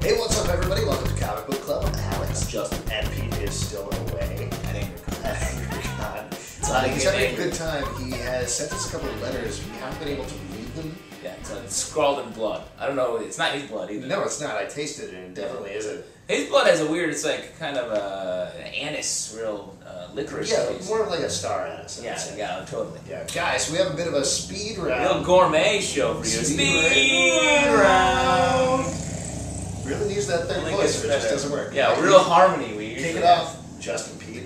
Hey, what's up, everybody? Welcome to Comic Book Club. I'm Alex. Justin. And Pete is still away. At AngerCon. He's having a good time. He has sent us a couple of letters. We haven't been able to read them. Yeah, it's scrawled in blood. I don't know, it's not his blood either. No, it's not. I tasted it, and it definitely isn't. His blood has a weird, it's like kind of anise, real licorice Yeah, taste. more of like a star anise. Yeah, totally. Yeah, guys, we have a bit of a speed round. Real gourmet show for you. Speed round. Really needs that third voice, it just doesn't work. Yeah, real harmony. We kick it off, Justin, Pete.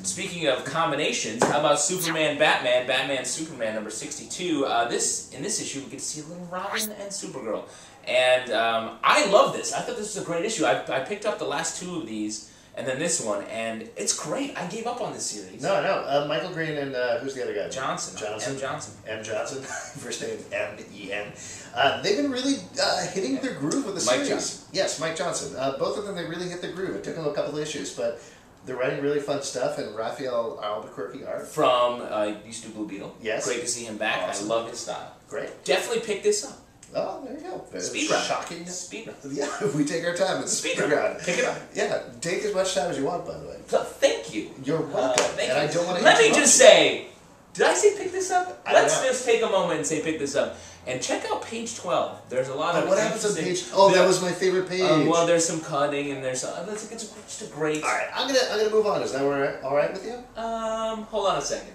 Speaking of combinations, how about Superman, Batman, Batman, Superman number 62? In this issue, we get to see a little Robin and Supergirl. And I love this. I thought this was a great issue. I picked up the last two of these, and then this one, and it's great. I gave up on this series. No. Michael Green and who's the other guy? Johnson. M. Johnson. M. Johnson. First name M-E-N. They've been really hitting their groove with the series. Mike Johnson. Yes, Mike Johnson. Both of them, they really hit the groove. It took them a couple of issues, but they're writing really fun stuff, and Raphael Albuquerque art. From, used to do Blue Beetle. Yes. Great to see him back. Awesome. I love his style. Great. Definitely pick this up. Oh, there you go. Speed round. Shocking. Speed round. Yeah, we take our time. It's Speed round. Pick it up. Yeah, take as much time as you want, by the way. So, thank you. You're welcome. Thank and you. I don't want to Let me just say, did I say pick this up? Let's know. just take a moment and say pick this up. And check out page 12. There's a lot of what happens on page? Oh, that was my favorite page. Well, there's some cutting and there's it's just a great. All right, I'm gonna move on. Is that all right with you? Hold on a second.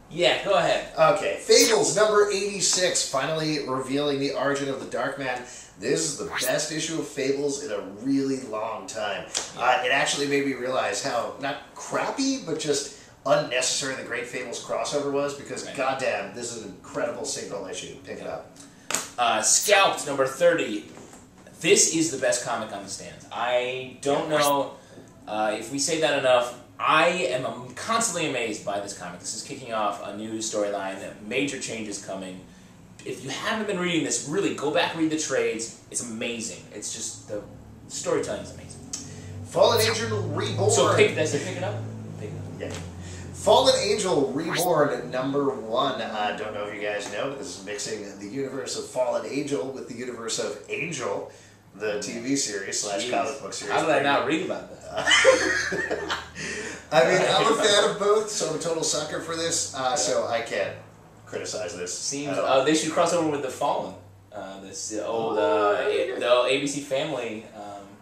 Yeah, go ahead. Okay, Fables number 86, finally revealing the origin of the Dark Man. This is the best issue of Fables in a really long time. It actually made me realize how not crappy, but just unnecessary the Great Fables crossover was, because goddamn, this is an incredible single issue. Pick it up. Scalped number 30. This is the best comic on the stands. I don't know if we say that enough. I am constantly amazed by this comic. This is kicking off a new storyline, major changes coming. If you haven't been reading this, really go back and read the trades. It's amazing. It's just, the storytelling is amazing. Fallen Angel Reborn. So pick it up. Pick it up. Yeah. Fallen Angel Reborn number 1. I don't know if you guys know, but this is mixing the universe of Fallen Angel with the universe of Angel, the TV series / comic book series. How did I not read about that? I mean, I'm a fan of both, so I'm a total sucker for this, so I can't criticize this. Seems they should cross over with the Fallen. This old the ABC Family.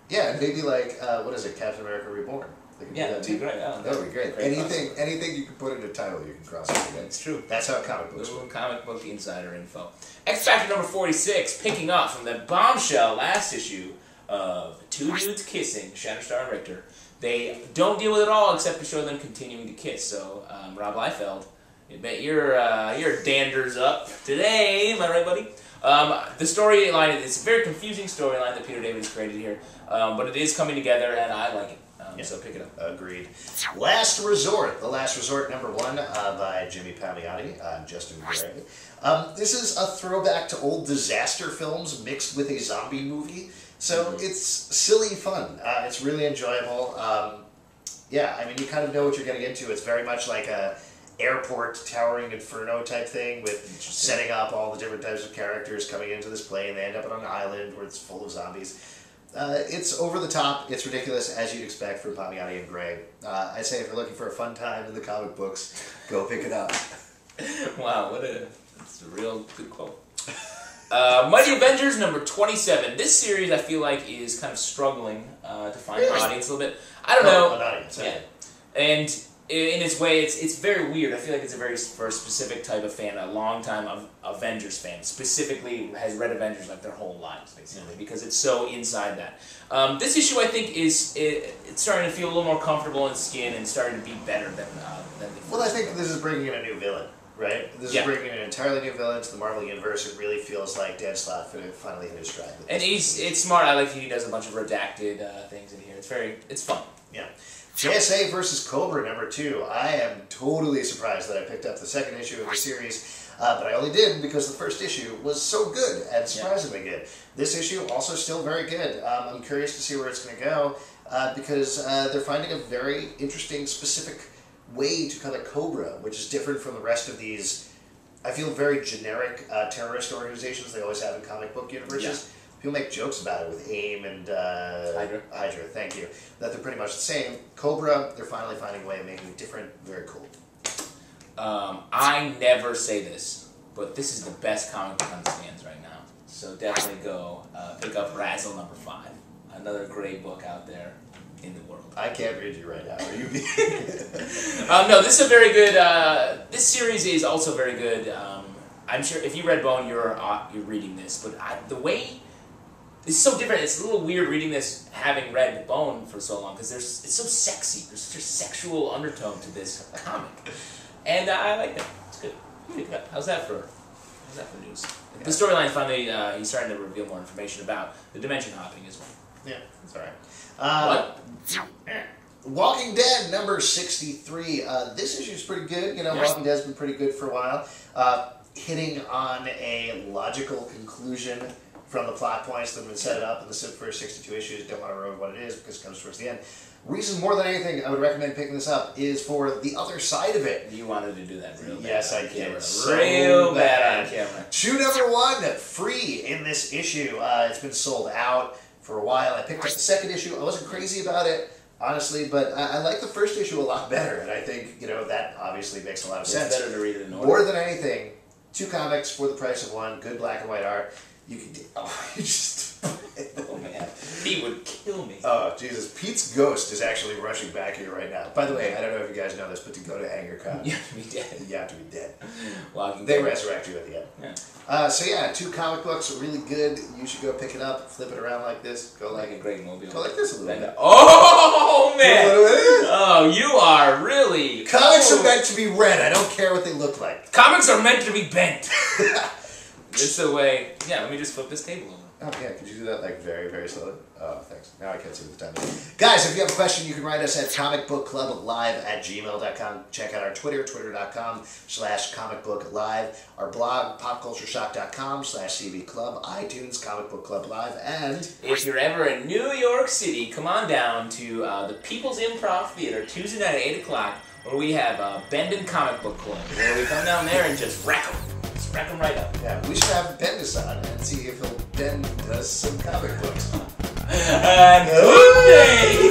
Yeah, and maybe like what is it, Captain America Reborn? Yeah, that'd be great. That would be great. Anything you can put in a title, you can cross over. It's true. That's how comic books work. Comic book insider info. X Factor number 46, picking up from the bombshell last issue of Two Dudes Kissing, Shatterstar and Richter. They don't deal with it all except to show them continuing to kiss. So, Rob Liefeld, I bet your dander's up today. Am I right, buddy? The storyline, it's a very confusing storyline that Peter David has created here, but it is coming together, and I like it. So pick it up. Agreed. Last Resort. The Last Resort number 1 by Jimmy Palmiotti, Justin Gray. This is a throwback to old disaster films mixed with a zombie movie. So it's silly fun. It's really enjoyable. Yeah, I mean, you kind of know what you're getting into. It's very much like a airport towering inferno type thing, with setting up all the different types of characters coming into this plane. They end up on an island where it's full of zombies. It's over the top. It's ridiculous, as you'd expect from Palmiotti and Gray. I say if you're looking for a fun time in the comic books, go pick it up. Wow, that's a real good quote. Mighty Avengers number 27. This series I feel like is kind of struggling to find an audience a little bit. I don't know. An audience. Yeah, and in its way, it's very weird. I feel like it's for a specific type of fan, a long-time Avengers fan, specifically has read Avengers like their whole lives, basically, because it's so inside that. This issue, I think, it's starting to feel a little more comfortable in skin and starting to be better than the first. Well, I think this is bringing in a new villain, right? This is bringing in an entirely new villain to the Marvel Universe. It really feels like Dan Slott finally hit his stride. And it's smart. I like he does a bunch of redacted things in here. It's fun. Yeah. JSA versus Kobra number 2. I am totally surprised that I picked up the second issue of the series, but I only did because the first issue was so good and surprisingly good. This issue also still very good. I'm curious to see where it's going to go because they're finding a very interesting, specific way to kind of Kobra, which is different from the rest of these, I feel, very generic terrorist organizations they always have in comic book universes. people make jokes about it with AIM and Hydra, thank you. That they're pretty much the same. Kobra, they're finally finding a way of making it different. Very cool. I never say this, but this is the best comic book on the stands right now. So definitely go pick up Razzle number 5. Another great book out there in the world. I can't read you right now. Are you? No, this is a very good. This series is also very good. I'm sure if you read Bone, you're reading this, but the way it's so different. It's a little weird reading this, having read Bone for so long, because it's so sexy. There's such a sexual undertone to this comic, and I like that. It's good. How's that for news? Yeah. The storyline finally, he's starting to reveal more information about the dimension hopping as well. Yeah, that's all right. Walking Dead number 63. This issue's pretty good. You know, Walking Dead's been pretty good for a while. Hitting on a logical conclusion from the plot points that have been set up in the first 62 issues. Don't want to ruin what it is because it comes towards the end. Reason more than anything I would recommend picking this up is for the other side of it. You wanted to do that real bad. Yes, I did. So real bad on camera. Issue number 1, free in this issue. It's been sold out for a while. I picked up the second issue. I wasn't crazy about it, honestly, but I like the first issue a lot better, and I think, you know, that obviously makes a lot of sense. It's better to read it in order. More than anything, 2 comics for the price of 1, good black and white art. You can do, you just... Oh, man. Pete would kill me. Oh, Jesus. Pete's ghost is actually rushing back here right now. By the way, I don't know if you guys know this, but to go to AngerCon, you have to be dead. You have to be dead. Walking They Dead. resurrect you at the end. Yeah. So yeah, 2 comic books are really good. You should go pick it up, flip it around like this, go like a great movie. Go like this a little bit. Oh, man! Oh, you are really... Comics are meant to be read. I don't care what they look like. Comics are meant to be bent. It's the way... Yeah, let me just flip this table over. Oh, yeah, could you do that, like, very, very slowly? Oh, thanks. Now I can't see what the time is. Guys, if you have a question, you can write us at comicbookclublive@gmail.com. Check out our Twitter, twitter.com/comicbooklive. Our blog, popcultureshock.com/cbclub. iTunes, Comic Book Club Live, and... If you're ever in New York City, come on down to the People's Improv Theater, Tuesday night at 8 o'clock, where we have Bendin Comic Book Club, where we come down there and just wreck them. Rack them right up. Yeah, we should have Bendis on and see if he'll bend us some comic books. And good day!